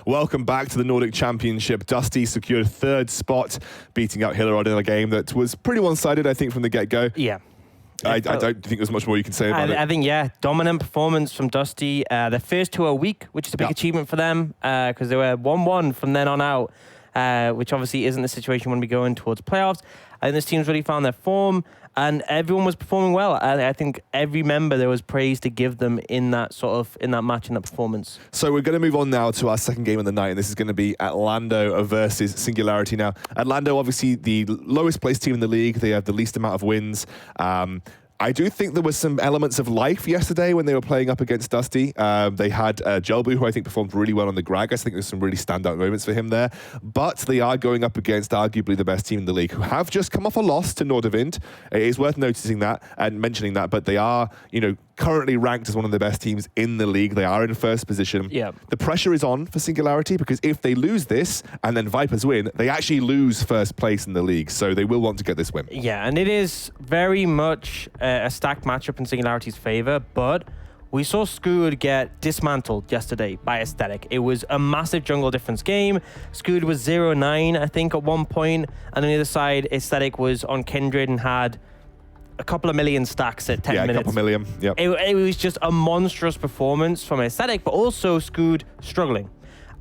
Welcome back to the Nordic Championship. Dusty secured third spot, beating out Hillerod in a game that was pretty one-sided, I think, from the get-go. Yeah. I don't think there's much more you can say about it. I think, yeah, dominant performance from Dusty. The first 2 a week, which is a big achievement for them, because they were 1-1 from then on out, which obviously isn't the situation when we go in towards playoffs. I think this team's really found their form, and everyone was performing well. I think every member there was praise to give them in that match and that performance. So we're going to move on now to our second game of the night, and this is going to be Atlando versus Singularity. Now, Atlando, obviously the lowest placed team in the league. They have the least amount of wins. I do think there was some elements of life yesterday when they were playing up against Dusty. They had Jelbu, who I think performed really well on the Gragas. I think there's some really standout moments for him there. But they are going up against arguably the best team in the league, who have just come off a loss to Nordic. It is worth noticing that and mentioning that, but they are, currently ranked as one of the best teams in the league. They are in first position. Yeah. The pressure is on for Singularity because if they lose this and then Vipers win, they actually lose first place in the league. So they will want to get this win. Yeah, and it is very much a stacked matchup in Singularity's favor, but we saw Scood get dismantled yesterday by Aesthetic. It was a massive jungle difference game. Scood was 0-9, I think, at one point, and on the other side, Aesthetic was on Kindred and had a couple of million stacks at 10 minutes. Yeah, a couple million, yep. It was just a monstrous performance from Aesthetic, but also Scood struggling.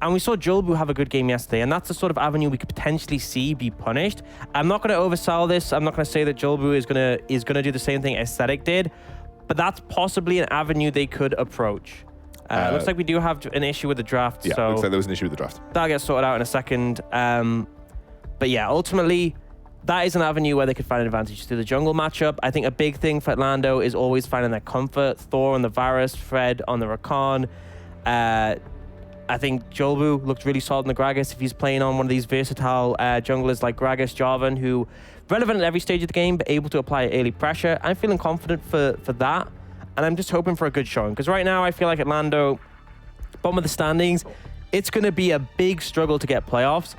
And we saw Julbu have a good game yesterday, and that's the sort of avenue we could potentially see be punished. I'm not going to oversell this. I'm not going to say that Julbu is going to do the same thing Aesthetic did, but that's possibly an avenue they could approach. It looks like we do have an issue with the draft. Yeah, so looks like there was an issue with the draft. That'll get sorted out in a second. But yeah, ultimately, that is an avenue where they could find an advantage through the jungle matchup. I think a big thing for Atlando is always finding their comfort. Thor on the Varus, Fred on the Rakan. I think Julbu looked really solid in the Gragas if he's playing on one of these versatile junglers like Gragas, Jarvan, who relevant at every stage of the game, but able to apply early pressure. I'm feeling confident for that, and I'm just hoping for a good showing. Because right now, I feel like Atlando, bottom of the standings, it's going to be a big struggle to get playoffs.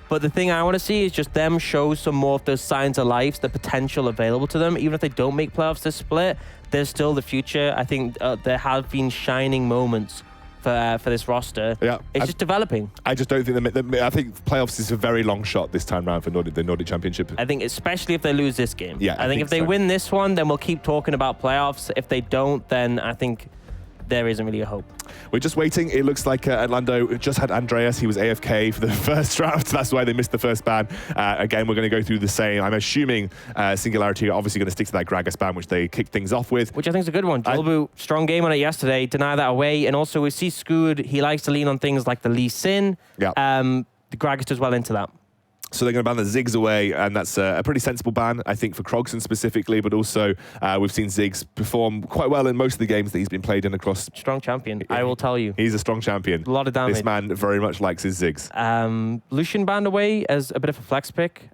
But the thing I want to see is just them show some more of those signs of life, the potential available to them. Even if they don't make playoffs this split, there's still the future. I think there have been shining moments for this roster. Yeah, it's just developing. I just don't think I think playoffs is a very long shot this time round for the Nordic Championship. I think especially if they lose this game. Yeah, I think if they win this one, then we'll keep talking about playoffs. If they don't, then I think there isn't really a hope. We're just waiting. It looks like Atlando just had Andreas. He was AFK for the first draft. That's why they missed the first ban. Again, we're going to go through the same. I'm assuming Singularity are obviously going to stick to that Gragas ban, which they kicked things off with. Which I think is a good one. Julbu, strong game on it yesterday. Deny that away. And also we see Scood, he likes to lean on things like the Lee Sin. Yeah. The Gragas does well into that. So they're going to ban the Ziggs away, and that's a pretty sensible ban, I think, for Krogson specifically, but also we've seen Ziggs perform quite well in most of the games that he's been played in across. Strong champion, I will tell you. He's a strong champion. A lot of damage. This man very much likes his Ziggs. Lucian banned away as a bit of a flex pick.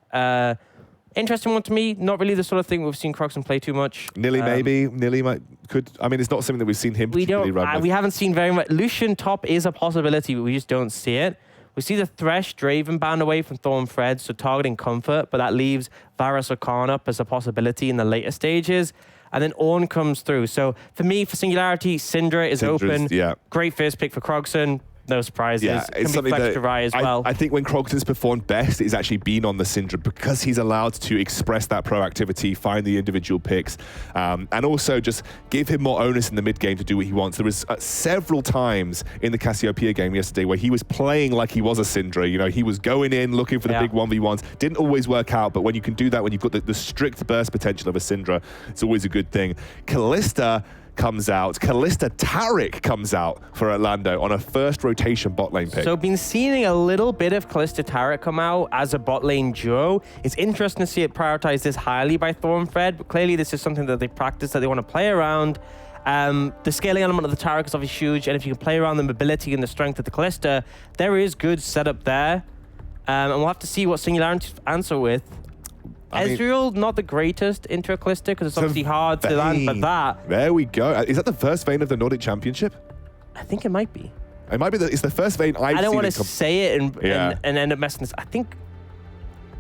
Interesting one to me. Not really the sort of thing we've seen Krogson play too much. Nilly maybe. Nilly could. I mean, it's not something that we've seen him particularly run with. We haven't seen very much. Lucian top is a possibility, but we just don't see it. We see the Thresh Draven banned away from Thor and Fred, so targeting comfort, but that leaves Varus or Khan up as a possibility in the later stages. And then Ornn comes through. So for me, for Singularity, Syndra is open. Yeah. Great first pick for Krogson. No surprises. Yeah, it's something that as well. I think when Krogson's performed best, it's actually been on the Syndra because he's allowed to express that proactivity, find the individual picks, and also just give him more onus in the mid game to do what he wants. There was several times in the Cassiopeia game yesterday where he was playing like he was a Syndra. He was going in, looking for the big 1v1s. Didn't always work out, but when you can do that, when you've got the strict burst potential of a Syndra, it's always a good thing. Kalista comes out. Kalista Taric comes out for Atlando on a first rotation bot lane pick. So been seeing a little bit of Kalista Taric come out as a bot lane duo. It's interesting to see it prioritized this highly by Thor and Fred, but clearly this is something that they practice, that they want to play around. The scaling element of the Taric is obviously huge, and if you can play around the mobility and the strength of the Kalista, there is good setup there. And we'll have to see what Singularity answer with. Ezreal, not the greatest into a Kalista because it's obviously hard to land, but that. There we go. Is that the first vein of the Nordic Championship? I think it might be. It might be. It's the first vein I've seen. I don't want to say it and end up messing this. I think,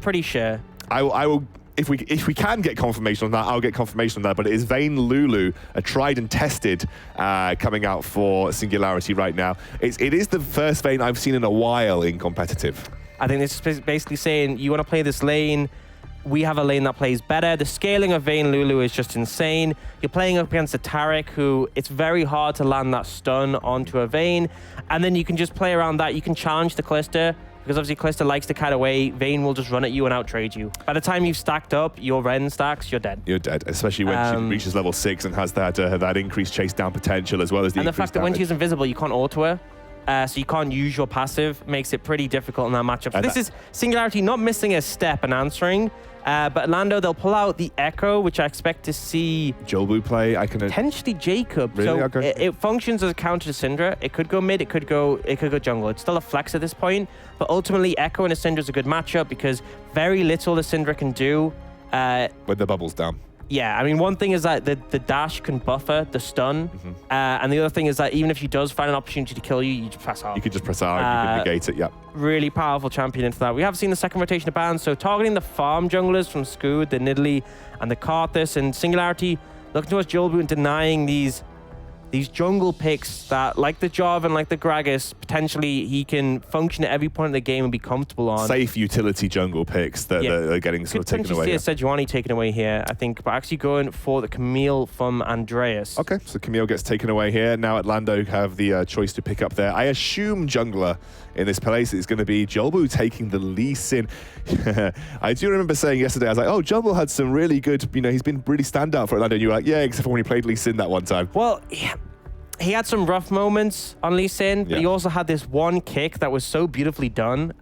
pretty sure. I will if we can get confirmation on that, I'll get confirmation on that. But it is Vayne Lulu, a tried and tested, coming out for Singularity right now. It is the first Vayne I've seen in a while in competitive. I think this is basically saying you want to play this lane. We have a lane that plays better. The scaling of Vayne Lulu is just insane. You're playing up against a Taric who it's very hard to land that stun onto a Vayne. And then you can just play around that. You can challenge the Kalista because obviously Kalista likes to kite away. Vayne will just run at you and out-trade you. By the time you've stacked up your Ren stacks, you're dead. You're dead, especially when she reaches level 6 and has that increased chase down potential as well as the And the fact that when she's invisible, you can't auto her. So you can't use your passive, makes it pretty difficult in that matchup. So this is Singularity not missing a step and answering. But Atlando, they'll pull out the Echo, which I expect to see Jolbu play. Potentially Jacob. Really? So Okay. it functions as a counter to Syndra. It could go mid, it could go jungle. It's still a flex at this point. But ultimately, Echo and a Syndra is a good matchup because very little the Syndra can do. With the bubbles down. Yeah, I mean, one thing is that the dash can buffer the stun. And the other thing is that even if she does find an opportunity to kill you, you just press R. You could just press R, you can negate it, yep. Really powerful champion into that. We have seen the second rotation of bans, so targeting the farm junglers from Scoot, the Nidalee, and the Karthus, and Singularity looking towards Jolbu and denying these jungle picks that, like the Jarvan, like the Gragas, potentially he can function at every point of the game and be comfortable on. Safe utility jungle picks that are getting sort of taken away. Could see a Sejuani taken away here, I think, but actually going for the Camille from Andreas. Okay, so Camille gets taken away here. Now Atlando have the choice to pick up there. I assume jungler in this place is going to be Jolbu taking the Lee Sin. I do remember saying yesterday, I was like, oh, Jolbu had some really good, he's been really standout for Atlando. And you were like, yeah, except for when he played Lee Sin that one time. Well, yeah. He had some rough moments on Lee Sin, but he also had this one kick that was so beautifully done.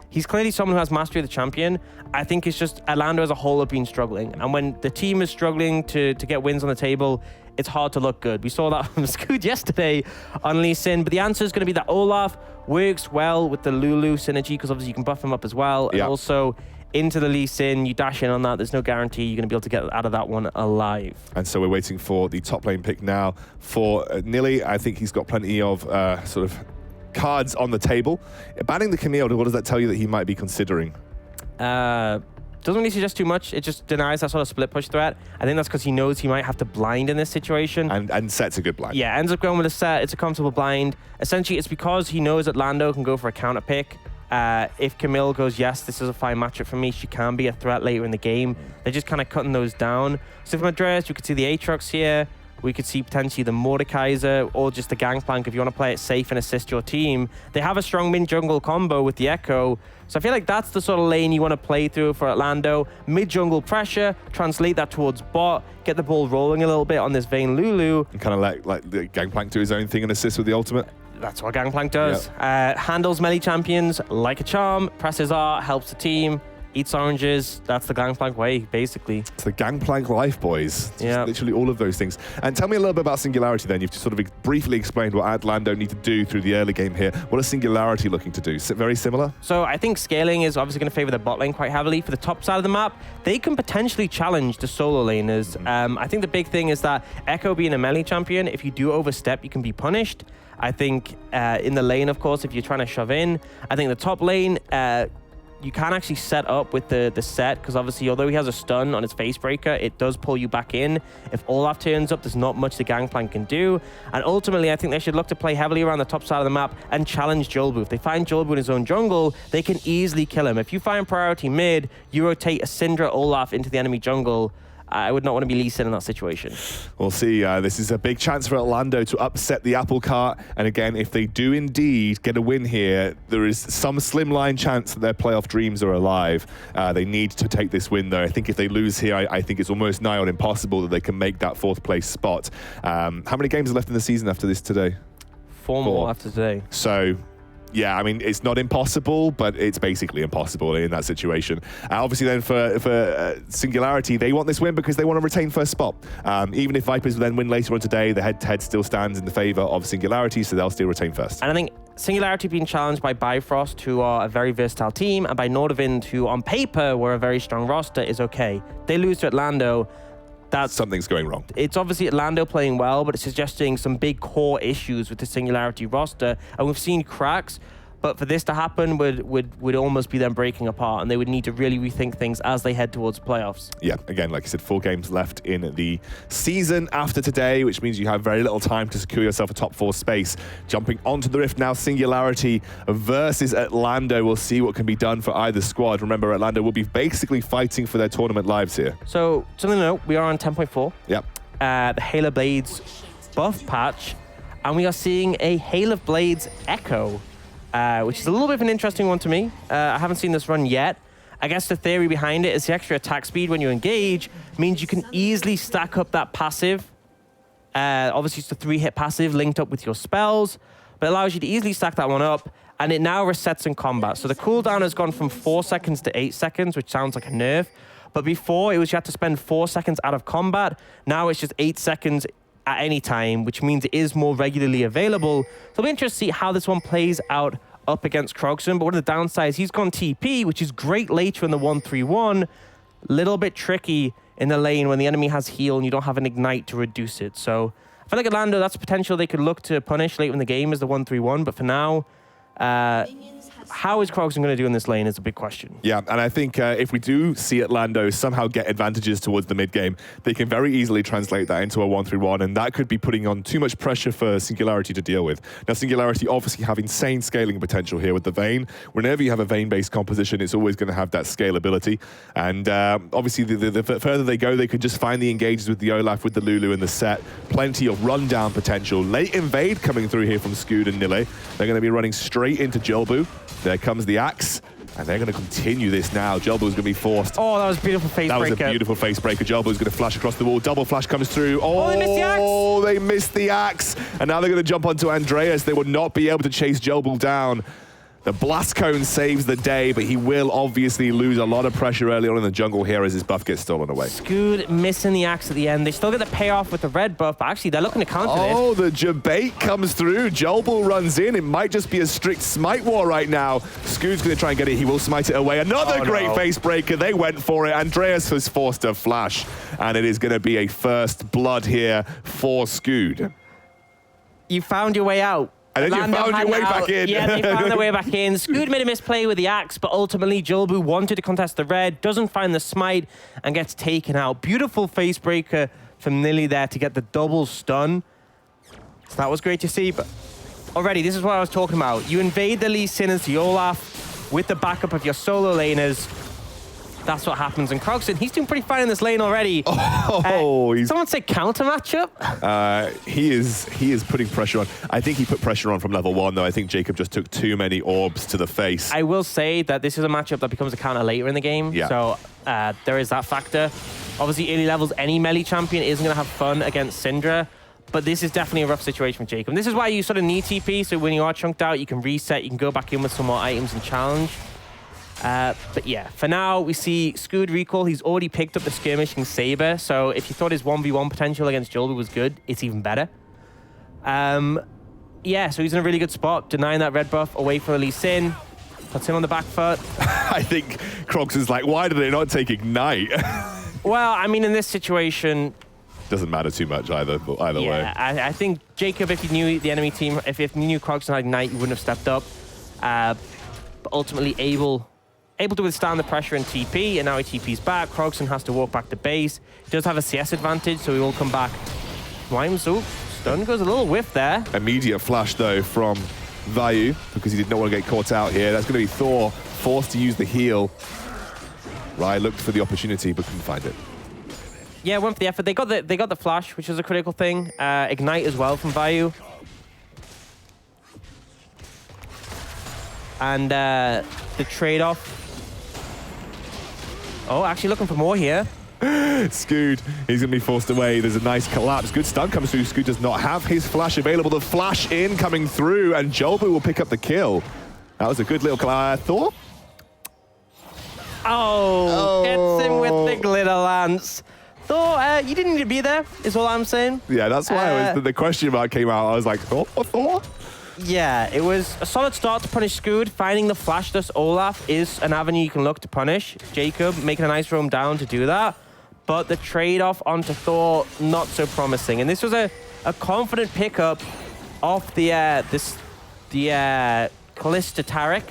He's clearly someone who has mastery of the champion. I think it's just Atlando as a whole have been struggling. And when the team is struggling to get wins on the table, it's hard to look good. We saw that from Scoot yesterday on Lee Sin, but the answer is going to be that Olaf works well with the Lulu synergy because obviously you can buff him up as well. And also into the Lee Sin, you dash in on that, there's no guarantee you're going to be able to get out of that one alive. And so we're waiting for the top lane pick now for Nilly. I think he's got plenty of sort of cards on the table. Banning the Camille, what does that tell you that he might be considering? Doesn't really suggest too much. It just denies that sort of split push threat. I think that's because he knows he might have to blind in this situation. And sets a good blind. Yeah, ends up going with a set. It's a comfortable blind. Essentially, it's because he knows that Atlando can go for a counter pick. If Camille goes, yes, this is a fine matchup for me, she can be a threat later in the game. They're just kind of cutting those down. So from Andreas, we could see the Aatrox here. We could see potentially the Mordekaiser or just the Gangplank if you want to play it safe and assist your team. They have a strong mid-jungle combo with the Echo. So I feel like that's the sort of lane you want to play through for Atlando. Mid-jungle pressure, translate that towards bot, get the ball rolling a little bit on this Vayne Lulu. And kind of let the Gangplank do his own thing and assist with the ultimate. That's what Gangplank does. Handles melee champions like a charm, presses R, helps the team, eats oranges. That's the Gangplank way, basically. It's the Gangplank life, boys. Yeah. Literally all of those things. And tell me a little bit about Singularity then. You've sort of briefly explained what Atlando need to do through the early game here. What is Singularity looking to do? Very similar? So I think scaling is obviously going to favor the bot lane quite heavily. For the top side of the map, they can potentially challenge the solo laners. I think the big thing is that Echo being a melee champion, if you do overstep, you can be punished. I think in the lane, of course, if you're trying to shove in, I think the top lane, you can actually set up with the set, because obviously, although he has a stun on his Facebreaker, it does pull you back in. If Olaf turns up, there's not much the Gangplank can do. And ultimately, I think they should look to play heavily around the top side of the map and challenge Jolbu. If they find Jolbu in his own jungle, they can easily kill him. If you find priority mid, you rotate a Syndra Olaf into the enemy jungle. I would not want to be Lee Sin in that situation. We'll see. This is a big chance for Atlando to upset the apple cart. And again, if they do indeed get a win here, there is some slimline chance that their playoff dreams are alive. They need to take this win, though. I think if they lose here, I think it's almost nigh on impossible that they can make that fourth place spot. How many games are left in the season after this today? Four more after today. So, yeah, I mean, it's not impossible, but it's basically impossible in that situation. Obviously, then for Singularity, they want this win because they want to retain first spot. Even if Vipers then win later on today, the head-to-head still stands in the favor of Singularity, so they'll still retain first. And I think Singularity being challenged by Bifrost, who are a very versatile team, and by Nordic, who on paper were a very strong roster, is okay. They lose to Atlando. Something's going wrong. It's obviously Atlando playing well, but it's suggesting some big core issues with the Singularity roster. And we've seen cracks, But for this to happen would almost be them breaking apart, and they would need to really rethink things as they head towards playoffs. Yeah, again, like I said, 4 games left in the season after today, which means you have very little time to secure yourself a top 4 space. Jumping onto the Rift now, Singularity versus Atlando. We'll see what can be done for either squad. Remember, Atlando will be basically fighting for their tournament lives here. So, something to note, we are on 10.4. Yep. The Hail of Blades buff patch, and we are seeing a Hail of Blades Echo, which is a little bit of an interesting one to me. I haven't seen this run yet. I guess the theory behind it is the extra attack speed when you engage means you can easily stack up that passive. Obviously, it's a 3-hit passive linked up with your spells, but it allows you to easily stack that one up, and it now resets in combat. So the cooldown has gone from 4 seconds to 8 seconds, which sounds like a nerf. But before, it was you had to spend 4 seconds out of combat. Now it's just 8 seconds at any time, which means it is more regularly available. So it'll be interesting to see how this one plays out up against Krogson. But one of the downsides, he's gone TP, which is great later in the 1-3-1. Little bit tricky in the lane when the enemy has heal and you don't have an ignite to reduce it. So I feel like Atlando, that's potential they could look to punish late in the game as the 1-3-1. But for now, how is Krogson going to do in this lane is a big question. Yeah, and I think if we do see Atlando somehow get advantages towards the mid-game, they can very easily translate that into a 1-3-1, and that could be putting on too much pressure for Singularity to deal with. Now, Singularity obviously have insane scaling potential here with the Vayne. Whenever you have a Vayne-based composition, it's always going to have that scalability. And obviously, the further they go, they could just find the engages with the Olaf, with the Lulu and the set. Plenty of rundown potential. Late invade coming through here from Scoot and Nille. They're going to be running straight into Jolbu. There comes the axe, and they're going to continue this now. Jolbu's going to be forced. Oh, that was a beautiful face breaker. That was a beautiful face breaker. Jolbu's going to flash across the wall. Double flash comes through. Oh, they missed the axe. They missed the axe. And now they're going to jump onto Andreas. They will not be able to chase Jolbu down. The blast cone saves the day, but he will obviously lose a lot of pressure early on in the jungle here as his buff gets stolen away. Scoot missing the axe at the end. They still get the payoff with the red buff, but actually they're looking to counter this. Oh, the debate comes through. Jolbu runs in. It might just be a strict smite war right now. Scoot's going to try and get it. He will smite it away. Another great face breaker. They went for it. Andreas was forced to flash, and it is going to be a first blood here for Scoot. You found your way out. And then you found your way back in. Yeah, they found their way back in. Scoot made a misplay with the axe, but ultimately Jolbu wanted to contest the red, doesn't find the smite, and gets taken out. Beautiful face breaker from Nilly there to get the double stun. So that was great to see, but already, this is what I was talking about. You invade the Lee Sin as the Olaf with the backup of your solo laners. That's what happens in Krogson. He's doing pretty fine in this lane already. Someone say counter matchup? He is putting pressure on. I think he put pressure on from level 1, though. I think Jacob just took too many orbs to the face. I will say that this is a matchup that becomes a counter later in the game. Yeah. So there is that factor. Obviously, early levels, any melee champion isn't going to have fun against Syndra. But this is definitely a rough situation for Jacob. This is why you sort of need TP. So when you are chunked out, you can reset. You can go back in with some more items and challenge. But yeah, for now, we see Scoot recall. He's already picked up the skirmishing Saber. So if you thought his 1v1 potential against Jolbu was good, it's even better. Yeah, so he's in a really good spot, denying that red buff away from Lee Sin. Puts him on the back foot. I think Croxon's like, why did they not take Ignite? Well, I mean, in this situation... Doesn't matter too much either way. Yeah, I think Jacob, if he knew the enemy team, if he knew Krogson had Ignite, he wouldn't have stepped up. But ultimately able to withstand the pressure in TP, and now he TP's back. Krogson has to walk back to base. He does have a CS advantage, so he will come back. Ooh, stun goes a little whiff there. Immediate flash, though, from Vayu, because he did not want to get caught out here. That's going to be Thor, forced to use the heal. Rai looked for the opportunity, but couldn't find it. Yeah, went for the effort. They got the flash, which is a critical thing. Ignite as well from Vayu. And the trade-off. Oh, actually looking for more here. Scoot, he's going to be forced away. There's a nice collapse. Good stun comes through. Scoot does not have his flash available. The flash in coming through, and Jolbu will pick up the kill. That was a good little Thor. Oh, gets him with the glitter lance. Thor, you didn't need to be there, is all I'm saying. Yeah, that's why the question mark came out. I was like, Thor? Yeah, it was a solid start to punish Scoot. Finding the flash dust Olaf is an avenue you can look to punish. Jacob making a nice roam down to do that. But the trade-off onto Thor, not so promising. And this was a confident pickup off the Kalista Tarek.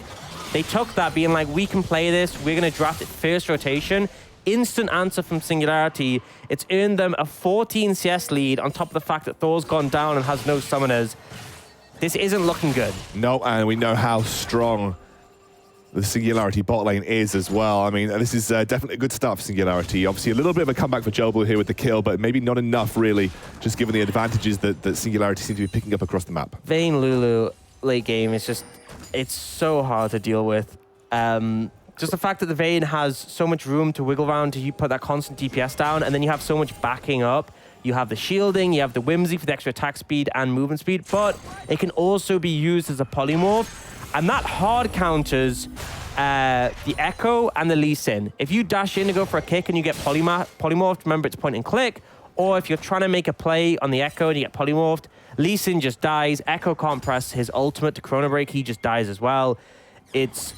They took that being like, we can play this. We're going to draft it first rotation. Instant answer from Singularity. It's earned them a 14 CS lead on top of the fact that Thor's gone down and has no summoners. This isn't looking good. No, and we know how strong the Singularity bot lane is as well. I mean, this is definitely a good start for Singularity. Obviously, a little bit of a comeback for Jolbu here with the kill, but maybe not enough, really, just given the advantages that Singularity seem to be picking up across the map. Vayne Lulu late game is just, it's so hard to deal with. Just the fact that the Vayne has so much room to wiggle around to put that constant DPS down, and then you have so much backing up. You have the shielding, you have the Whimsy for the extra attack speed and movement speed, but it can also be used as a polymorph. And that hard counters the Echo and the Lee Sin. If you dash in to go for a kick and you get polymorphed, remember it's point and click. Or if you're trying to make a play on the Echo and you get polymorphed, Lee Sin just dies. Echo can't press his ultimate to Chrono Break. He just dies as well. It's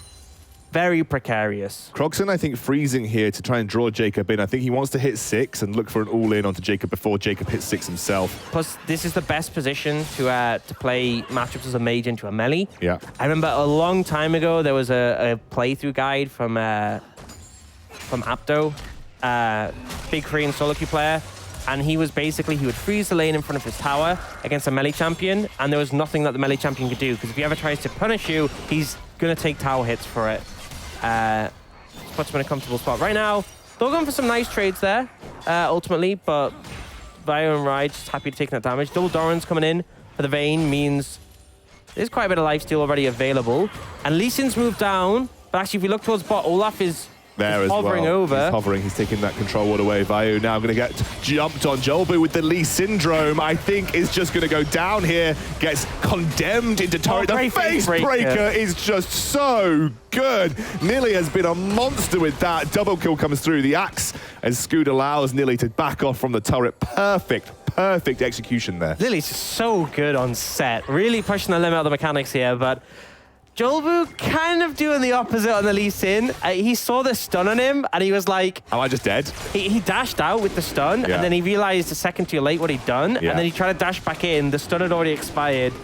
very precarious. Croxon, I think, freezing here to try and draw Jacob in. I think he wants to hit 6 and look for an all-in onto Jacob before Jacob hits 6 himself. Plus, this is the best position to play matchups as a mage into a melee. Yeah. I remember a long time ago, there was a playthrough guide from Apto, big Korean solo queue player, and he was basically, he would freeze the lane in front of his tower against a melee champion, and there was nothing that the melee champion could do, because if he ever tries to punish you, he's going to take tower hits for it. Puts him in a comfortable spot. Right now, they're going for some nice trades there, ultimately, but Vio and Ride just happy to take that damage. Double Doran's coming in for the Vayne means there's quite a bit of lifesteal already available. And Lee Sin's moved down, but actually if we look towards bot, Olaf is there as hovering well. over. He's hovering, he's taking that control ward away. Vayu now going to get jumped on. Jolbu with the Lee Syndrome, I think, is just going to go down here. Gets condemned into turret. The face breaker is just so good. Nilly has been a monster with that. Double kill comes through. The axe as Scoot allows Nilly to back off from the turret. Perfect execution there. Lily's so good on set. Really pushing the limit of the mechanics here, but Jolbu kind of doing the opposite on the Lee Sin. He saw the stun on him, and he was like... Am I just dead? He dashed out with the stun, and then he realized a second too late what he'd done, and then he tried to dash back in. The stun had already expired,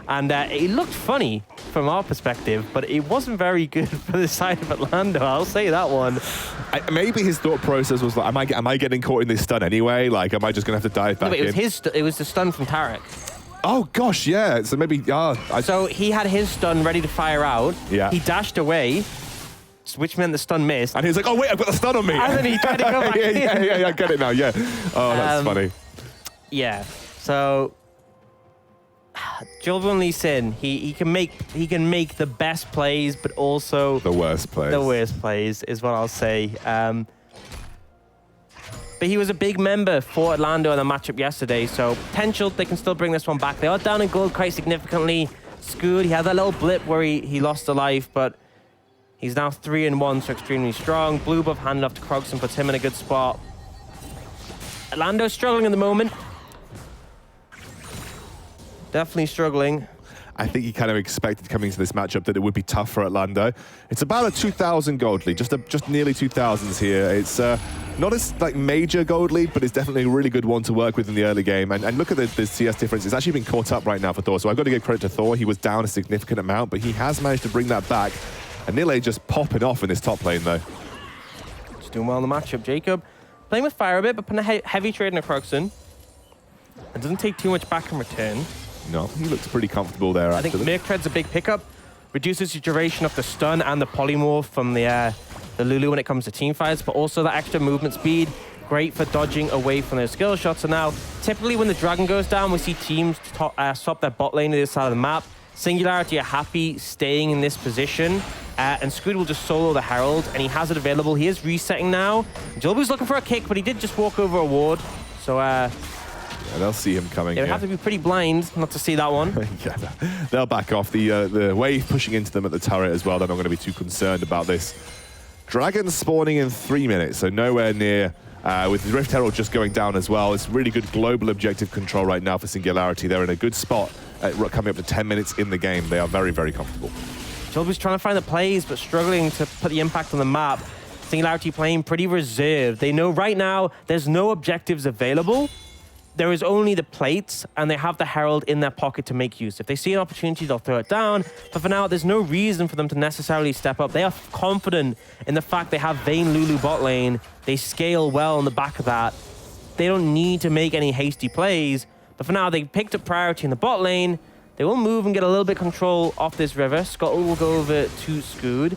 and it looked funny from our perspective, but it wasn't very good for the side of Atlando. I'll say that one. Maybe his thought process was like, am I getting caught in this stun anyway? Like, am I just going to have to dive back in? It was the stun from Tarek. Oh, gosh, yeah. So maybe... So he had his stun ready to fire out. Yeah. He dashed away, which meant the stun missed. And he was like, oh, wait, I've got the stun on me. And then he tried to go back in. Yeah, I get it now, yeah. Oh, that's funny. Yeah, so... Jolbu and Lee Sin, he can make the best plays, but also... The worst plays. The worst plays is what I'll say. But he was a big member for Atlando in the matchup yesterday, so potential they can still bring this one back. They are down in gold quite significantly. Scoot, he had that little blip where he lost a life, but he's now 3-1, so extremely strong. Blue buff handed off to Krogson puts him in a good spot. Atlando's struggling at the moment. Definitely struggling. I think he kind of expected coming into this matchup that it would be tough for Atlando. It's about a 2,000 gold lead, just nearly 2,000s here. It's not as like major gold lead, but it's definitely a really good one to work with in the early game. And look at the CS difference. It's actually been caught up right now for Thor. So I've got to give credit to Thor. He was down a significant amount, but he has managed to bring that back. And Nile just popping off in this top lane though. Just doing well in the matchup. Jacob playing with fire a bit, but putting a heavy trade in a Krogson. It doesn't take too much back in return. No, he looks pretty comfortable there, I think Merc Tread's a big pickup. Reduces your duration of the stun and the polymorph from the Lulu when it comes to team fights, but also that extra movement speed. Great for dodging away from their skill shots. And now, typically when the Dragon goes down, we see teams swap their bot lane to the side of the map. Singularity are happy staying in this position. And Scoot will just solo the Herald, and he has it available. He is resetting now. Jolbu's looking for a kick, but he did just walk over a ward. So, yeah, they'll see him coming. They would have to be pretty blind not to see that one. Yeah, they'll back off. The wave pushing into them at the turret as well. They're not going to be too concerned about this. Dragon spawning in 3 minutes, so nowhere near. With Rift Herald just going down as well. It's really good global objective control right now for Singularity. They're in a good spot coming up to 10 minutes in the game. They are very, very comfortable. Jolbu's trying to find the plays, but struggling to put the impact on the map. Singularity playing pretty reserved. They know right now there's no objectives available. there is only the plates, and they have the Herald in their pocket to make use. If they see an opportunity, they'll throw it down. But for now, there's no reason for them to necessarily step up. They are confident in the fact they have Vayne Lulu bot lane. They scale well on the back of that. They don't need to make any hasty plays. But for now, they picked up priority in the bot lane. They will move and get a little bit control off this river. Scuttle will go over to Scood.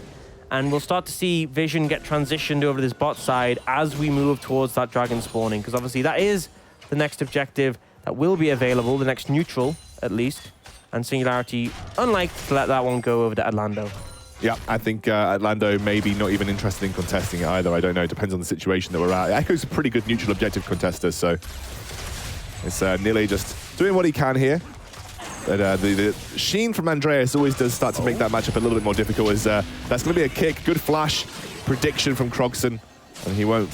And we'll start to see Vision get transitioned over to this bot side as we move towards that dragon spawning. Because obviously that is the next objective that will be available, the next neutral, at least. And Singularity, unlikely to let that one go over to Atlando. Yeah, I think Atlando maybe not even interested in contesting it either. I don't know. It depends on the situation that we're at. Echo's a pretty good neutral objective contester, so it's nearly just doing what he can here. But the sheen from Andreas always does start to make that matchup a little bit more difficult. As that's going to be a kick. Good flash prediction from Krogson. And he won't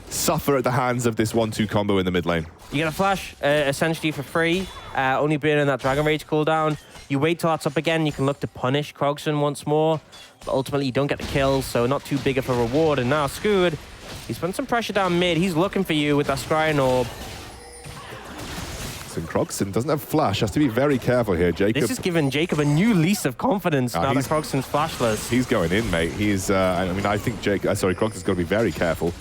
suffer at the hands of this 1-2 combo in the mid lane. You get a flash essentially for free, only burning that Dragon Rage cooldown. You wait till that's up again, you can look to punish Krogson once more, but ultimately you don't get the kill, so not too big of a reward. And now Scood, he's putting some pressure down mid. He's looking for you with that Scrying Orb. And Krogson doesn't have flash, has to be very careful here, Jacob. This is giving Jacob a new lease of confidence now that Krogson's flashless. He's going in, mate. He's, I mean, I think Krogson's got to be very careful.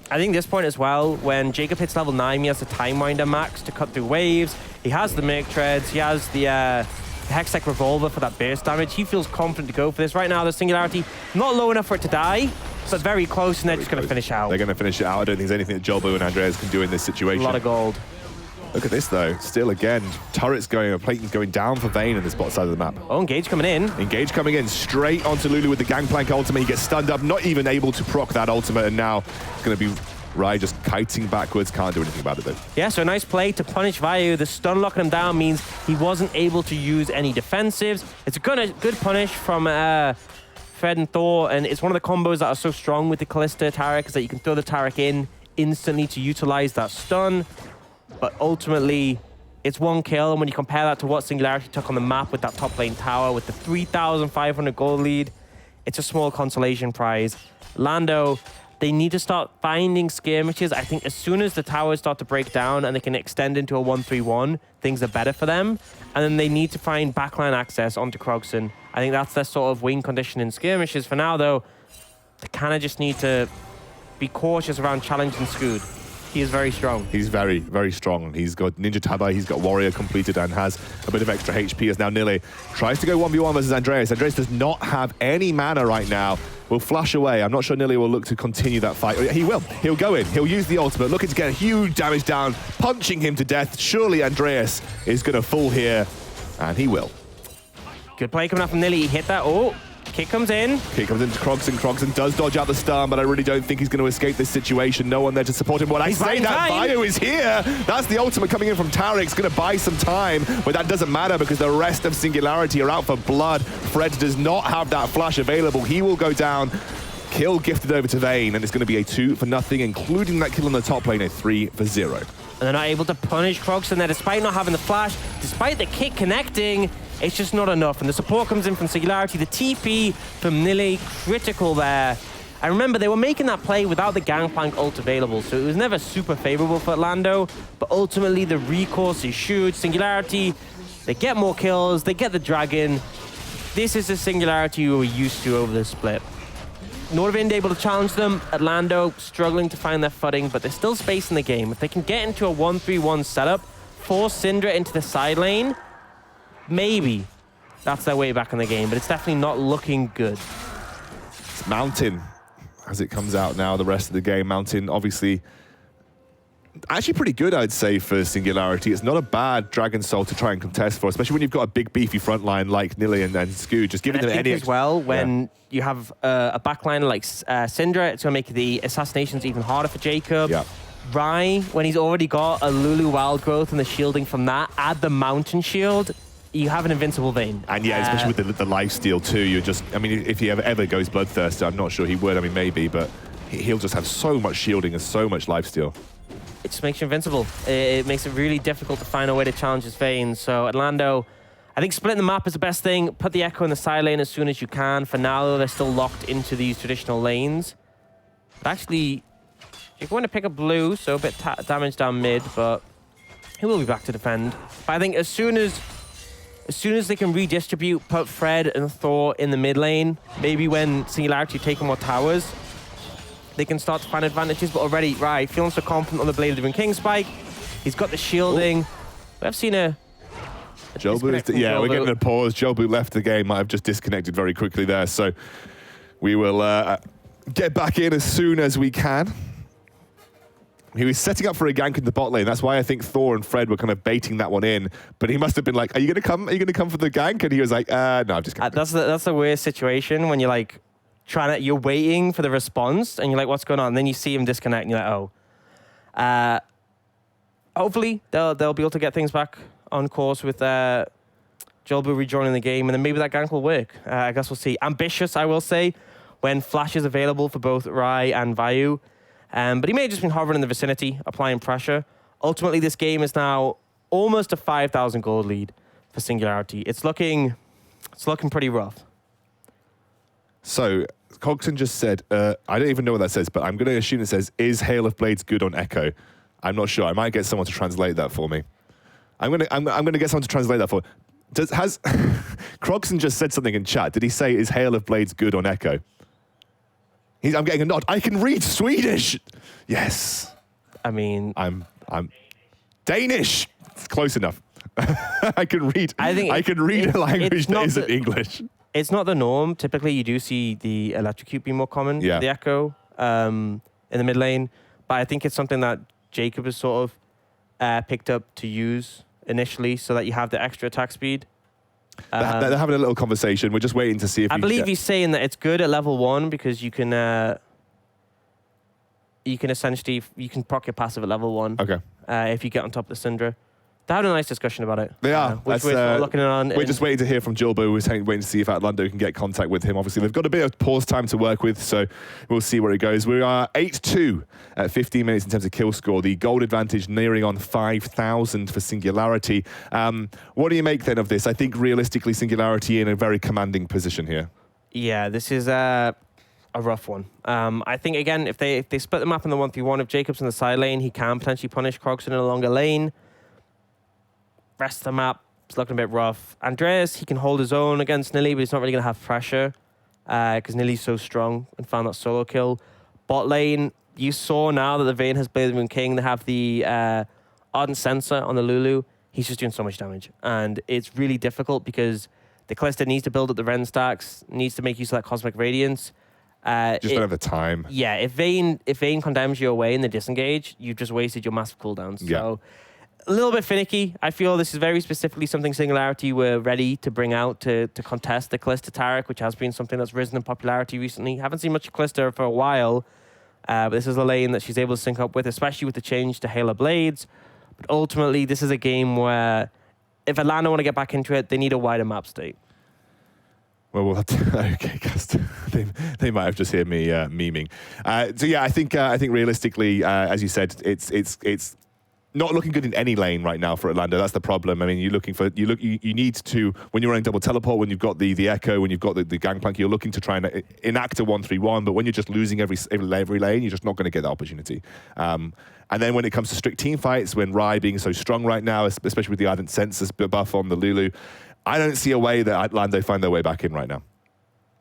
I think this point as well, when Jacob hits level 9, he has the Time Winder max to cut through waves. He has the Merc Treads. He has the Hextech Revolver for that burst damage. He feels confident to go for this. Right now, the Singularity, not low enough for it to die, but very close, and they're just going to finish out. They're going to finish it out. I don't think there's anything that Jolbo and Andreas can do in this situation. A lot of gold. Look at this, though. Still, again, turrets going, Plating's going down for Vayne in this bot side of the map. Oh, Engage coming in. Engage coming in straight onto Lulu with the Gangplank ultimate. He gets stunned up, not even able to proc that ultimate, and now it's going to be Rai just kiting backwards. Can't do anything about it, though. Yeah, so a nice play to punish Vayu. The stun locking him down means he wasn't able to use any defensives. It's a good punish from Fred and Thor, and it's one of the combos that are so strong with the Kalista Taric is that you can throw the Taric in instantly to utilize that stun. But ultimately, it's one kill, and when you compare that to what Singularity took on the map with that top lane tower, with the 3,500 gold lead, it's a small consolation prize. Lando, they need to start finding skirmishes. I think as soon as the towers start to break down and they can extend into a 1-3-1, things are better for them. And then they need to find backline access onto Krogson. I think that's their sort of win condition in skirmishes. For now, though, they kind of just need to be cautious around challenging Scood. He is very strong. He's very, very strong. He's got Ninja Tabai, he's got Warrior completed and has a bit of extra HP as now Nile tries to go 1v1 versus Andreas. Andreas does not have any mana right now. Will flash away. I'm not sure Nile will look to continue that fight. He will. He'll go in. He'll use the ultimate, looking to get huge damage down, punching him to death. Surely Andreas is going to fall here, and he will. Good play coming up from Nile. He hit that. Oh. Kick comes in. Kick comes into Krogson. Krogson does dodge out the stun, but I really don't think he's going to escape this situation. No one there to support him. When I say that, Bio is here. That's the ultimate coming in from Taric. It's going to buy some time, but that doesn't matter because the rest of Singularity are out for blood. Fred does not have that flash available. He will go down. Kill gifted over to Vayne, and it's going to be a 2-0, including that kill on the top lane, a 3-0. And they're not able to punish Krogson there, despite not having the flash, despite the kick connecting. It's just not enough, and the support comes in from Singularity. The TP from Nile, critical there. I remember they were making that play without the Gangplank ult available, so it was never super favorable for Atlando, but ultimately the recourse is huge. Singularity, they get more kills, they get the dragon. This is the Singularity we were used to over the split. Nordic able to challenge them. Atlando struggling to find their footing, but there's still space in the game. If they can get into a 1-3-1 setup, force Syndra into the side lane, maybe that's their way back in the game, but it's definitely not looking good. It's Mountain as it comes out now, the rest of the game. Mountain, obviously, actually pretty good, I'd say, for Singularity. It's not a bad Dragon Soul to try and contest for, especially when you've got a big, beefy front line like Nile and Scood, just giving them any... as well, when you have a backline like Syndra, it's going to make the assassinations even harder for Jacob. Yeah. Rai, when he's already got a Lulu Wild Growth and the shielding from that, add the Mountain Shield, you have an invincible Vayne. And yeah, especially with the lifesteal too, you're just, I mean, if he ever goes Bloodthirster, I'm not sure he would, I mean, maybe, but he'll just have so much shielding and so much lifesteal. It just makes you invincible. It makes it really difficult to find a way to challenge his Vayne. So Atlando, I think splitting the map is the best thing. Put the Echo in the side lane as soon as you can. For now, they're still locked into these traditional lanes. But actually, you're going to pick up blue, so a bit damage down mid, but He will be back to defend. But I think as soon as they can redistribute, put Fred and Thor in the mid lane, maybe when Singularity taking more towers, they can start to find advantages. But already, right, feeling so confident on the Blade of the Living King spike. He's got the shielding. We've seen a Jobu, yeah, we're getting a pause. Jobu left the game, might have just disconnected very quickly there. So we will get back in as soon as we can. He was setting up for a gank in the bot lane. That's why I think Thor and Fred were kind of baiting that one in. But he must have been like, "Are you going to come? Are you going to come for the gank?" And he was like, "No, I'm just kidding." That's the weird situation when you're like you're waiting for the response and you're like, "What's going on?" And then you see him disconnect and you're like, "Oh." Hopefully they'll be able to get things back on course with Jolbu rejoining the game, and then maybe that gank will work. I guess we'll see. Ambitious, I will say, when Flash is available for both Rai and Vayu. But he may have just been hovering in the vicinity, applying pressure. Ultimately, this game is now almost a 5,000 gold lead for Singularity. It's looking pretty rough. So, Cogson just said, I don't even know what that says, but I'm going to assume it says, "Is Hail of Blades good on Echo?" I'm not sure. I might get someone to translate that for me. I'm gonna get someone to translate that for. Has Crogson just said something in chat? Did he say, "Is Hail of Blades good on Echo"? I'm getting a nod. I can read Swedish. Yes. I mean, I'm Danish. It's close enough. I can read. I can read a language that isn't English. It's not the norm. Typically, you do see the electrocute be more common. Yeah. The Echo in the mid lane, but I think it's something that Jacob has sort of picked up to use initially, so that you have the extra attack speed. They're having a little conversation. We're just waiting to see if I believe he's saying that it's good at level 1 because you can essentially proc your passive at level 1. Okay. If you get on top of the Syndra. They're having a nice discussion about it. They are. Which we're looking on. We're just waiting to hear from Jolbo. We're waiting to see if Atlando can get contact with him. Obviously, they've got a bit of pause time to work with, so we'll see where it goes. We are 8-2 at 15 minutes in terms of kill score. The gold advantage nearing on 5,000 for Singularity. What do you make then of this? I think realistically, Singularity in a very commanding position here. Yeah, this is a rough one. I think, again, if they split the map in the 1v1, if Jacob's in the side lane, he can potentially punish Crogson in a longer lane. Rest of the map is looking a bit rough. Andreas, he can hold his own against Nilly, but he's not really going to have pressure because Nilly's so strong and found that solo kill. Bot lane, you saw now that the Vayne has Blade of the Moon King. They have the Ardent Sensor on the Lulu. He's just doing so much damage. And it's really difficult because the Calista needs to build up the Ren stacks, needs to make use of that Cosmic Radiance. Just don't have the time. Yeah, if Vayne condemns you away in the disengage, you've just wasted your massive cooldowns. Yeah. So a little bit finicky. I feel this is very specifically something Singularity were ready to bring out to contest the Calista Taric, which has been something that's risen in popularity recently. Haven't seen much Calista for a while, but this is a lane that she's able to sync up with, especially with the change to Halo Blades. But ultimately, this is a game where if Atlanta want to get back into it, they need a wider map state. Well, we'll have to. Okay, Cast. They might have just heard me memeing. So yeah, I think realistically, as you said, it's not looking good in any lane right now for Atlanta. That's the problem. I mean, you need to, when you're running double teleport, when you've got the Echo, when you've got the Gangplank, you're looking to try and enact a 1-3-1, but when you're just losing every lane, you're just not going to get the opportunity. And then when it comes to strict team fights, when Rai being so strong right now, especially with the Ardent Sensors buff on the Lulu, I don't see a way that Atlanta find their way back in right now.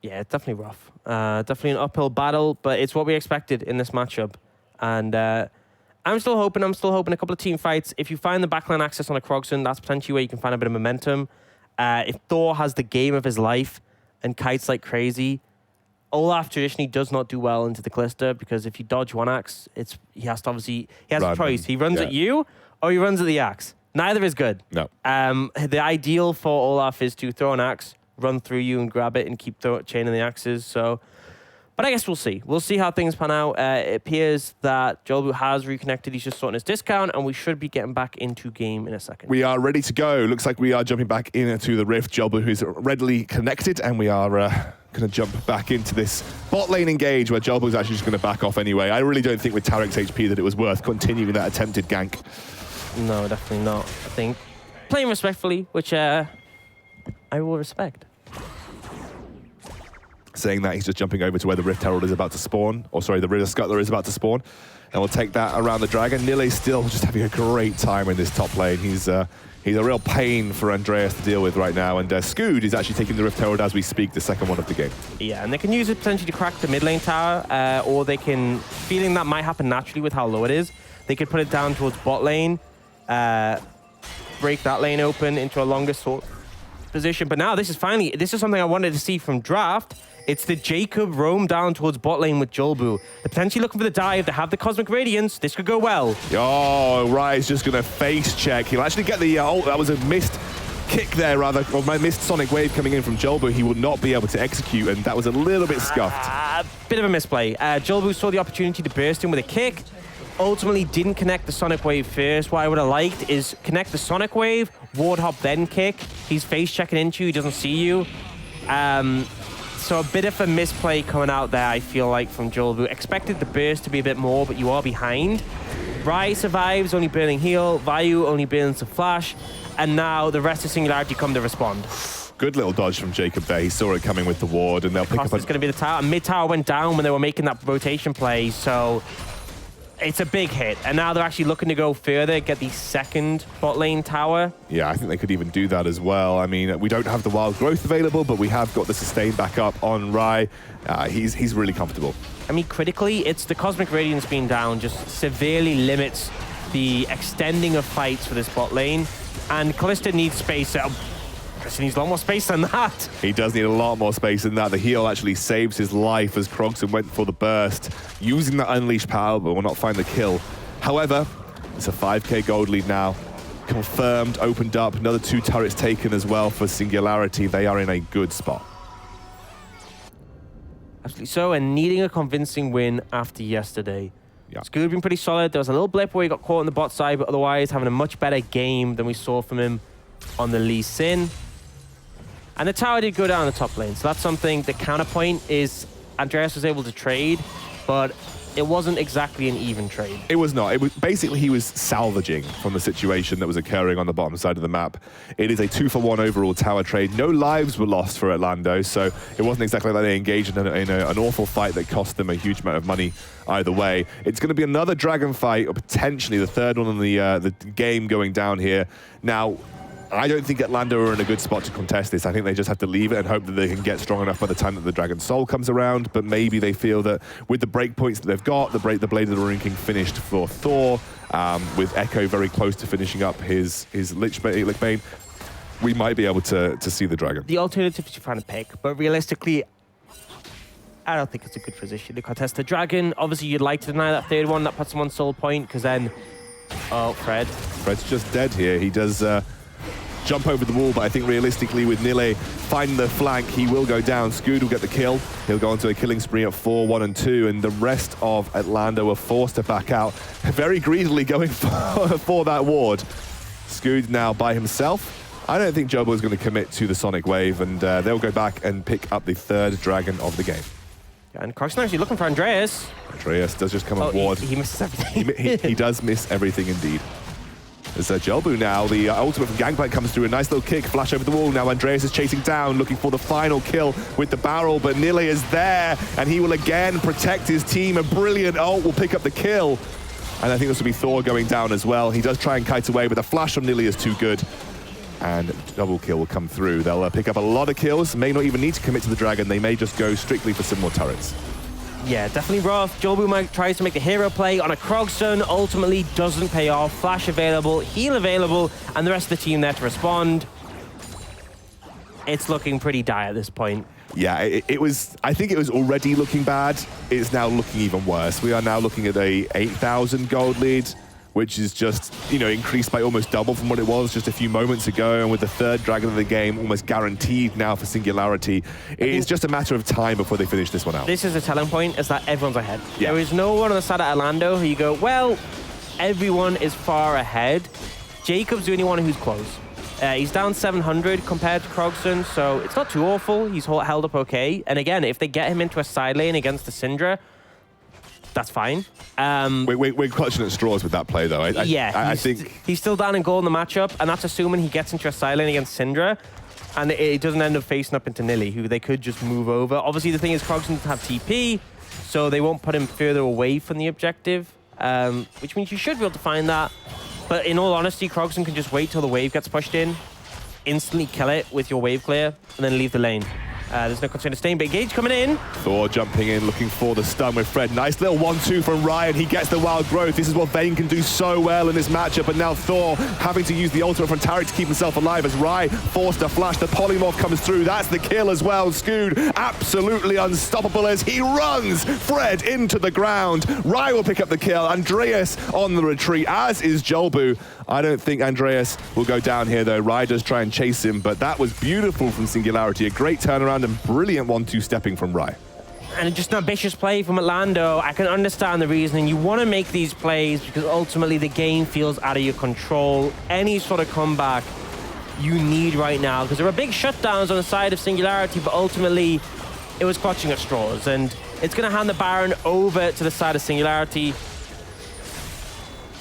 Yeah, it's definitely rough. Definitely an uphill battle, but it's what we expected in this matchup. And I'm still hoping a couple of team fights. If you find the backline access on a Crogson, that's potentially where you can find a bit of momentum. If Thor has the game of his life and kites like crazy, Olaf traditionally does not do well into the Calista because if you dodge one axe, he has a choice. He runs at you or he runs at the axe. Neither is good. No. The ideal for Olaf is to throw an axe, run through you and grab it and keep chaining the axes. So, but I guess we'll see. We'll see how things pan out. It appears that Jolbu has reconnected. He's just sorting his discount, and we should be getting back into game in a second. We are ready to go. Looks like we are jumping back into the Rift. Jolbu who's readily connected, and we are going to jump back into this bot lane engage where Jolbu's actually just going to back off anyway. I really don't think with Tarek's HP that it was worth continuing that attempted gank. No, definitely not. I think playing respectfully, which I will respect. saying that he's just jumping over to where the Rift Herald is about to spawn, or sorry, the Ritter Scuttler is about to spawn, and we'll take that around the Dragon. Nile's still just having a great time in this top lane. He's a real pain for Andreas to deal with right now, and Scood is actually taking the Rift Herald as we speak, the second one of the game. Yeah, and they can use it potentially to crack the mid lane tower, or they can, feeling that might happen naturally with how low it is, they could put it down towards bot lane, break that lane open into a longer sword position. But now this is something I wanted to see from Draft. It's the Jacob roam down towards bot lane with Jolbu. They're potentially looking for the dive. They have the Cosmic Radiance. This could go well. Oh, Rai's just going to face check. He'll actually get the that was a missed kick there, rather, or my missed Sonic Wave coming in from Jolbu. He would not be able to execute, and that was a little bit scuffed. Bit of a misplay. Jolbu saw the opportunity to burst in with a kick. Ultimately didn't connect the Sonic Wave first. What I would have liked is connect the Sonic Wave, ward hop, then kick. He's face checking into you, he doesn't see you. So a bit of a misplay coming out there, I feel like, from Jolbu. Expected the burst to be a bit more, but you are behind. Rai survives, only burning heal. Vayu only burns a flash. And now the rest of Singularity come to respond. Good little dodge from Jacob there. He saw it coming with the ward, and they'll pick up. It's going to be the tower. Mid tower went down when they were making that rotation play, so it's a big hit. And now they're actually looking to go further, get the second bot lane tower. Yeah, I think they could even do that as well. I mean, we don't have the wild growth available, but we have got the sustain back up on Rai. He's really comfortable. I mean, critically, it's the Cosmic Radiance being down just severely limits the extending of fights for this bot lane. And Kalista needs space. He needs a lot more space than that. He does need a lot more space than that. The heal actually saves his life as Krogson went for the burst, using that unleashed power, but will not find the kill. However, it's a 5k gold lead now. Confirmed, opened up, another 2 turrets taken as well for Singularity. They are in a good spot. Absolutely so, and needing a convincing win after yesterday. Yeah. Scoot been pretty solid. There was a little blip where he got caught on the bot side, but otherwise having a much better game than we saw from him on the Lee Sin. And the tower did go down the top lane, so that's something. The counterpoint is Andreas was able to trade, but it wasn't exactly an even trade. It was not. It was basically he was salvaging from the situation that was occurring on the bottom side of the map. It is a 2-for-1 overall tower trade. No lives were lost for Atlando, so it wasn't exactly like they engaged in an awful fight that cost them a huge amount of money either way. It's going to be another dragon fight, or potentially the third one in the game going down here. Now, I don't think Atlando are in a good spot to contest this. I think they just have to leave it and hope that they can get strong enough by the time that the Dragon Soul comes around. But maybe they feel that with the breakpoints that they've got, the Blade of the Rune King finished for Thor, with Echo very close to finishing up his Lichbane, we might be able to see the Dragon. The alternative is trying to pick, but realistically, I don't think it's a good position to contest the Dragon. Obviously, you'd like to deny that third one. That puts him on soul point, because then... Oh, Fred. Fred's just dead here. He does... jump over the wall, but I think realistically with Nile finding the flank, he will go down. Scood will get the kill. He'll go into a killing spree at 4, 1, and 2, and the rest of Atlando are forced to back out, very greedily going for that ward. Scood now by himself. I don't think Jobo is going to commit to the Sonic Wave, and they'll go back and pick up the third dragon of the game. Yeah, and Krogson actually looking for Andreas. Andreas does just come on ward. He misses everything. he does miss everything indeed. As Jolbu now, the ultimate from Gangplank comes through, a nice little kick, flash over the wall. Now Andreas is chasing down, looking for the final kill with the barrel, but Nile is there, and he will again protect his team. A brilliant ult will pick up the kill. And I think this will be Thor going down as well. He does try and kite away, but the flash from Nile is too good. And double kill will come through. They'll pick up a lot of kills, may not even need to commit to the Dragon. They may just go strictly for some more turrets. Yeah, definitely rough. Jolbu tries to make the hero play on a Krogson, ultimately doesn't pay off. Flash available, heal available, and the rest of the team there to respond. It's looking pretty dire at this point. Yeah, I think it was already looking bad. It's now looking even worse. We are now looking at a 8,000 gold lead, which is just, increased by almost double from what it was just a few moments ago. And with the third dragon of the game almost guaranteed now for Singularity, it is just a matter of time before they finish this one out. This is the telling point, is that everyone's ahead. Yeah. There is no one on the side of Atlando who you go, well, everyone is far ahead. Jacob's the only one who's close. He's down 700 compared to Krogson, so it's not too awful. He's held up okay. And again, if they get him into a side lane against the Syndra, that's fine. We're clutching at straws with that play, though. I think he's still down in gold in the matchup, and that's assuming he gets into a side lane against Syndra. and it doesn't end up facing up into Nilly, who they could just move over. Obviously, the thing is, Krogsson doesn't have TP, so they won't put him further away from the objective, which means you should be able to find that. But in all honesty, Krogsson can just wait till the wave gets pushed in, instantly kill it with your wave clear, and then leave the lane. There's no concern of staying, but Engage coming in. Thor jumping in, looking for the stun with Fred. Nice little 1-2 from Ryan. He gets the wild growth. This is what Vayne can do so well in this matchup. And now Thor having to use the ultimate from Taric to keep himself alive as Rai forced to flash. The polymorph comes through. That's the kill as well. Scood absolutely unstoppable as he runs Fred into the ground. Rai will pick up the kill. Andreas on the retreat, as is Jolbu. I don't think Andreas will go down here, though. Rai does try and chase him, but that was beautiful from Singularity. A great turnaround and brilliant 1-2 stepping from Rai. And just an ambitious play from Atlando. I can understand the reasoning. You want to make these plays because ultimately the game feels out of your control. Any sort of comeback you need right now, because there are big shutdowns on the side of Singularity, but ultimately it was clutching at straws. And it's going to hand the Baron over to the side of Singularity.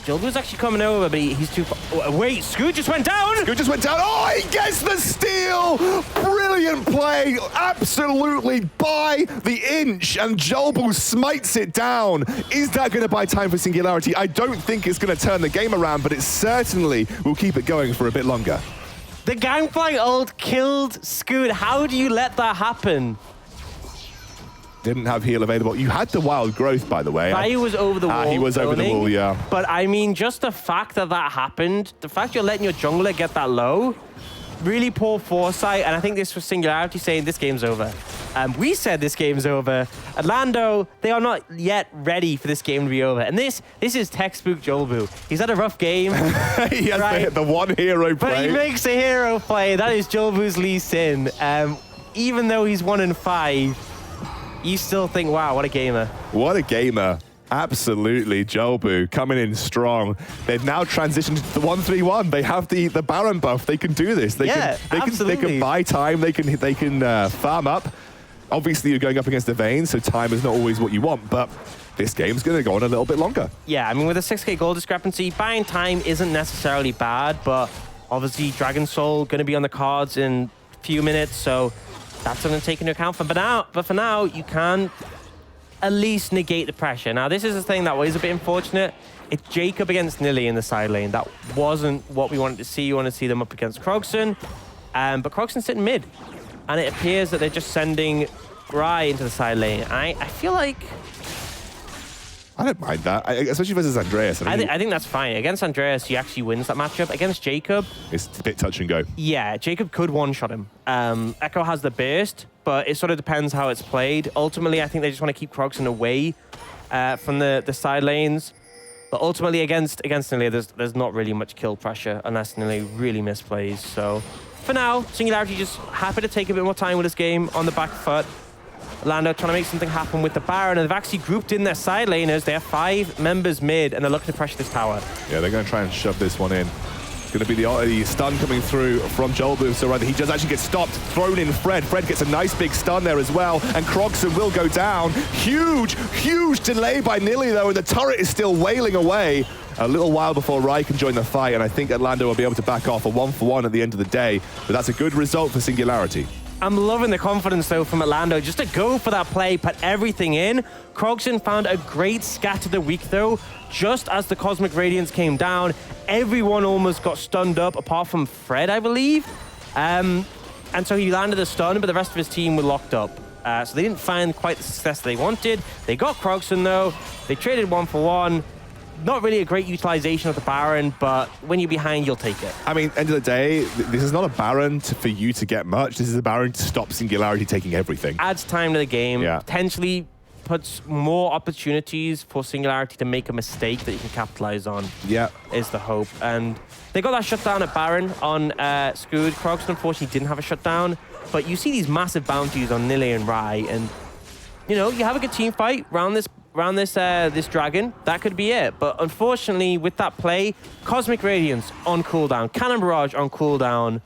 Jolbu's actually coming over, but he's too far. Wait, Scoot just went down! Scoot just went down. Oh, he gets the steal! Brilliant play, absolutely by the inch, and Jolbu smites it down. Is that going to buy time for Singularity? I don't think it's going to turn the game around, but it certainly will keep it going for a bit longer. The Gangplank ult killed Scoot. How do you let that happen? Didn't have heal available. You had the wild growth, by the way. He was over the wall. He was over the wall, yeah. But I mean, just the fact that that happened, the fact you're letting your jungler get that low, really poor foresight. And I think this was Singularity saying this game's over. We said this game's over. Atlando, they are not yet ready for this game to be over. And this is textbook Jolbu. He's had a rough game. He has the one hero play. But he makes a hero play. That is Jolbu's Lee Sin. Even though he's 1-5, you still think, wow, what a gamer. What a gamer. Absolutely, Jolbu coming in strong. They've now transitioned to the 1-3-1. They have the Baron buff. They can do this. They can buy time. They can farm up. Obviously, you're going up against the Vayne, so time is not always what you want, but this game's going to go on a little bit longer. Yeah, I mean, with a 6k gold discrepancy, buying time isn't necessarily bad, but obviously Dragon Soul going to be on the cards in a few minutes, so that's something to take into account. But for now, you can at least negate the pressure. Now, this is the thing that was a bit unfortunate. It's Jacob against Nilly in the side lane. That wasn't what we wanted to see. You want to see them up against Krogsson. But Krogson's sitting mid. And it appears that they're just sending Rai into the side lane. I feel like... I don't mind that, especially versus Andreas. I think that's fine. Against Andreas, he actually wins that matchup. Against Jacob... It's a bit touch and go. Yeah, Jacob could one-shot him. Echo has the burst, but it sort of depends how it's played. Ultimately, I think they just want to keep Krogsson away from the side lanes. But ultimately, against Nilly, there's not really much kill pressure unless Nilly really misplays. So for now, Singularity just happy to take a bit more time with this game on the back foot. Atlando trying to make something happen with the Baron, and they've actually grouped in their side laners. They have 5 members mid, and they're looking to pressure this tower. Yeah, they're going to try and shove this one in. It's going to be the stun coming through from Jolbu, so rather he does actually get stopped, thrown in Fred. Fred gets a nice big stun there as well, and Krogsson will go down. Huge delay by Nilly, though, and the turret is still wailing away. A little while before Rai can join the fight, and I think Atlando will be able to back off a 1-for-1 at the end of the day, but that's a good result for Singularity. I'm loving the confidence, though, from Atlando just to go for that play, put everything in. Krogsson found a great scatter the weak, though. Just as the Cosmic Radiance came down, everyone almost got stunned up, apart from Fred, I believe. And so he landed a stun, but the rest of his team were locked up. So they didn't find quite the success they wanted. They got Krogsson, though. They traded 1-for-1. Not really a great utilization of the Baron, but when you're behind, you'll take it. I mean, end of the day, this is not a Baron for you to get much. This is a Baron to stop Singularity taking everything. Adds time to the game. Yeah. Potentially puts more opportunities for Singularity to make a mistake that you can capitalize on. Yeah. Is the hope. And they got that shutdown at Baron on Scood. Krogsson, unfortunately, didn't have a shutdown. But you see these massive bounties on Nilly and Rai, and, you know, you have a good team fight around this dragon, that could be it. But unfortunately, with that play, Cosmic Radiance on cooldown, Cannon Barrage on cooldown,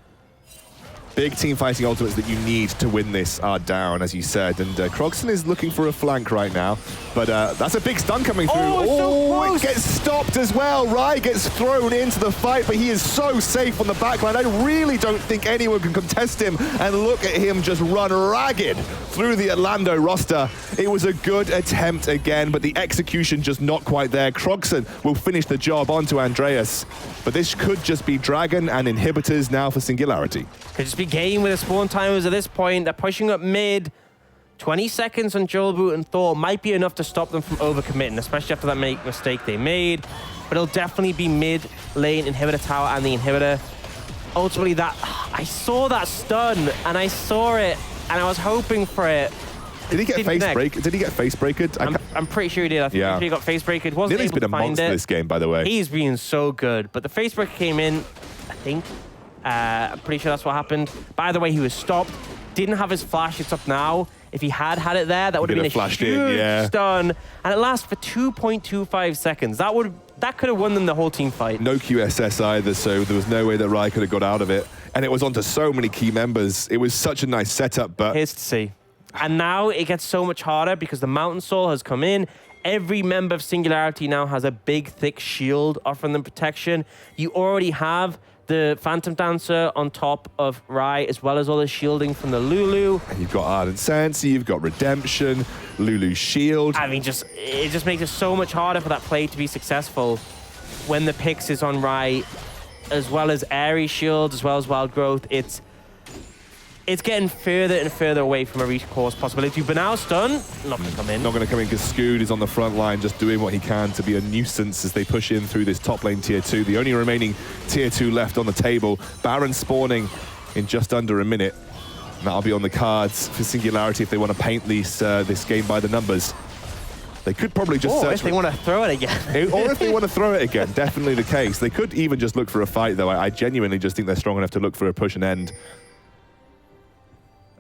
big team fighting ultimates that you need to win this are down, as you said. And Krogson is looking for a flank right now. But that's a big stun coming through. Oh, it gets stopped as well. Rai gets thrown into the fight, but he is so safe on the backline. I really don't think anyone can contest him. And look at him just run ragged through the Atlando roster. It was a good attempt again, but the execution just not quite there. Krogson will finish the job onto Andreas. But this could just be Dragon and inhibitors now for Singularity. Could just be game with the spawn timers at this point. They're pushing up mid. 20 seconds on Jolboot and Thor might be enough to stop them from overcommitting, especially after that mistake they made. But it'll definitely be mid lane inhibitor tower and the inhibitor. Ultimately, I saw that stun and I saw it and I was hoping for it. Did he get face break? Did he get face breaked? I'm pretty sure he did. I think he got face breaked. Nearly's been a monster this game, by the way. He's been so good, but the face breaker came in, I think. I'm pretty sure that's what happened. By the way, he was stopped. Didn't have his flash. It's up now. If he had it there, that would have been a huge stun. And it lasts for 2.25 seconds. That could have won them the whole team fight. No QSS either, so there was no way that Rai could have got out of it. And it was onto so many key members. It was such a nice setup, but... Here's to see. And now it gets so much harder because the Mountain Soul has come in. Every member of Singularity now has a big, thick shield offering them protection. You already have the Phantom Dancer on top of Rai, as well as all the shielding from the Lulu. And you've got Ardent Sansi, you've got Redemption, Lulu's shield. I mean, it just makes it so much harder for that play to be successful when the Pix is on Rai, as well as Aerie shield, as well as Wild Growth. It's getting further and further away from a recourse possibility. But now stun, not going to come in. Not going to come in because Scoot is on the front line just doing what he can to be a nuisance as they push in through this top lane tier 2. The only remaining tier 2 left on the table. Baron spawning in just under a minute. And that'll be on the cards for Singularity if they want to paint this game by the numbers. They could probably just search... if they want to throw it again. Or if they want to throw it again, definitely the case. They could even just look for a fight, though. I genuinely just think they're strong enough to look for a push and end.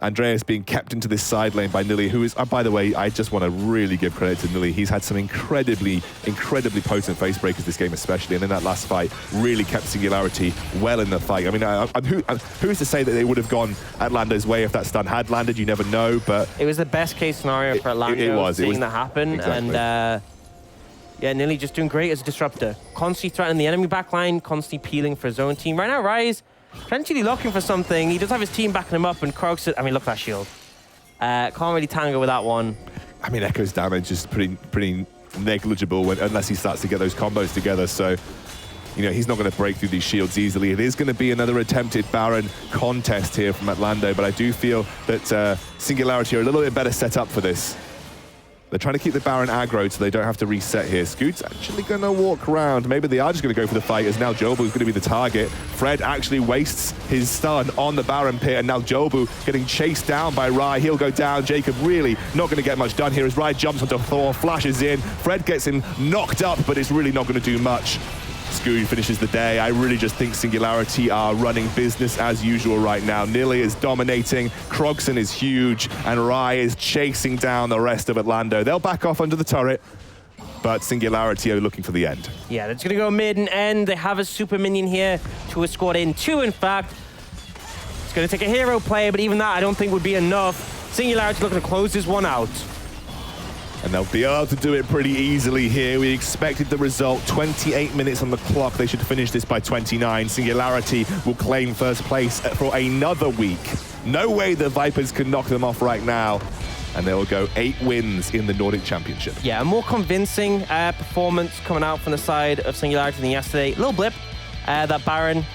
Andreas being kept into this side lane by Nili, who is, by the way, I just want to really give credit to Nili. He's had some incredibly potent face breakers this game especially, and in that last fight, really kept Singularity well in the fight. I mean, who's to say that they would have gone Atlando's way if that stun had landed? You never know, but... It was the best case scenario for Atlando, seeing that happen, exactly. And yeah, Nili just doing great as a disruptor. Constantly threatening the enemy backline, constantly peeling for his own team. Right now, Rise potentially looking for something. He does have his team backing him up, and Krogson, I mean, look at that shield. Can't really tango with that one. I mean, Echo's damage is pretty negligible unless he starts to get those combos together. So, you know, he's not going to break through these shields easily. It is going to be another attempted Baron contest here from Atlando, but I do feel that Singularity are a little bit better set up for this. They're trying to keep the Baron aggro so they don't have to reset here. Scoot's actually going to walk around. Maybe they are just going to go for the fight as now Jobu is going to be the target. Fred actually wastes his stun on the Baron pit, and now Jobu getting chased down by Rai. He'll go down. Jacob really not going to get much done here as Rai jumps onto Thor, flashes in. Fred gets him knocked up, but it's really not going to do much. Scoot finishes the day. I really just think Singularity are running business as usual right now. Nili is dominating, Krogson is huge, and Rai is chasing down the rest of Atlando. They'll back off under the turret, but Singularity are looking for the end. Yeah, they're just going to go mid and end. They have a super minion here to escort in two, in fact. It's going to take a hero play, but even that I don't think would be enough. Singularity looking to close this one out. And they'll be able to do it pretty easily here. We expected the result, 28 minutes on the clock. They should finish this by 29. Singularity will claim first place for another week. No way the Vipers can knock them off right now. And they will go 8 wins in the Nordic Championship. Yeah, a more convincing performance coming out from the side of Singularity than yesterday. A little blip, that Baron,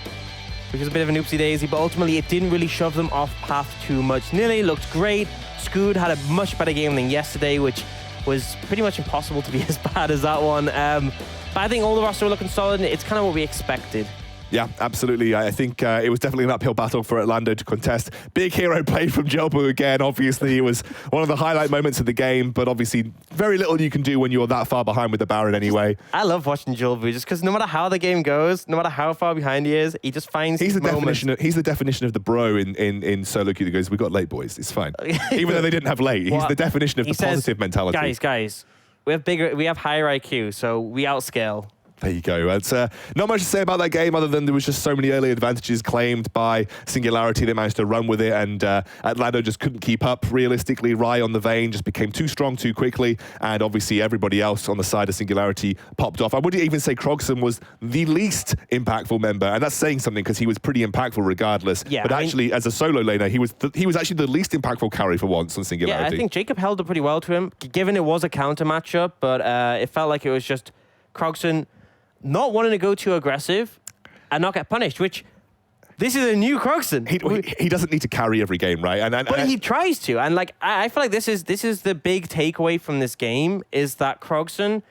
which was a bit of an oopsie daisy, but ultimately it didn't really shove them off path too much. Nili looked great. Scoot had a much better game than yesterday, which was pretty much impossible to be as bad as that one. But I think all the roster are looking solid, and it's kind of what we expected. Yeah, absolutely. I think it was definitely an uphill battle for Atlando to contest. Big hero play from Jobu again. Obviously, it was one of the highlight moments of the game, but obviously very little you can do when you're that far behind with the Baron anyway. I love watching Jobu just because no matter how the game goes, no matter how far behind he is, he just finds he's the moments. definition of the bro in solo queue that goes, we got late, boys. It's fine. Even though they didn't have late. He's the definition of the positive mentality. Guys, we have higher IQ, so we outscale. There you go. It's not much to say about that game other than there was just so many early advantages claimed by Singularity. They managed to run with it, and Atlando just couldn't keep up. Realistically, Rai on the Vayne just became too strong too quickly, and obviously everybody else on the side of Singularity popped off. I wouldn't even say Krogson was the least impactful member, and that's saying something because he was pretty impactful regardless. Yeah, but actually, as a solo laner, he was actually the least impactful carry for once on Singularity. Yeah, I think Jacob held it pretty well to him, given it was a counter matchup, but it felt like it was just Krogson not wanting to go too aggressive and not get punished, which this is a new Krogson. He doesn't need to carry every game, right? But he tries to. And like I feel like this is the big takeaway from this game is that Krogson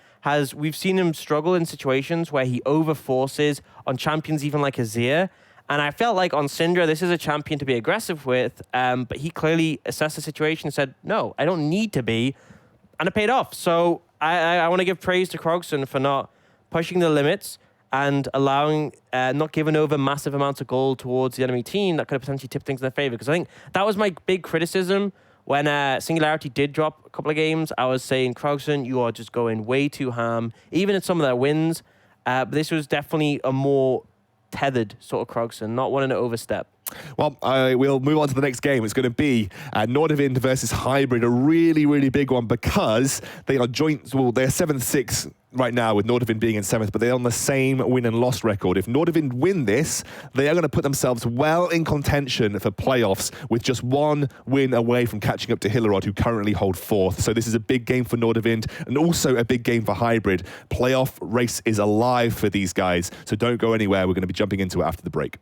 we've seen him struggle in situations where he overforces on champions even like Azir. And I felt like on Syndra, this is a champion to be aggressive with, but he clearly assessed the situation and said, no, I don't need to be. And it paid off. So I want to give praise to Krogson for not pushing the limits and allowing, not giving over massive amounts of gold towards the enemy team that could have potentially tipped things in their favor. Because I think that was my big criticism when Singularity did drop a couple of games. I was saying, Krogson, you are just going way too ham, even in some of their wins. But this was definitely a more tethered sort of Krogson, not wanting to overstep. Well, we'll move on to the next game. It's going to be Nordic versus Hybrid, a really, really big one because they are joint. Well, they're 7th-6 right now with Nordic being in 7th, but they're on the same win and loss record. If Nordic win this, they are going to put themselves well in contention for playoffs with just one win away from catching up to Hillerod, who currently hold 4th. So this is a big game for Nordic and also a big game for Hybrid. Playoff race is alive for these guys, so don't go anywhere. We're going to be jumping into it after the break.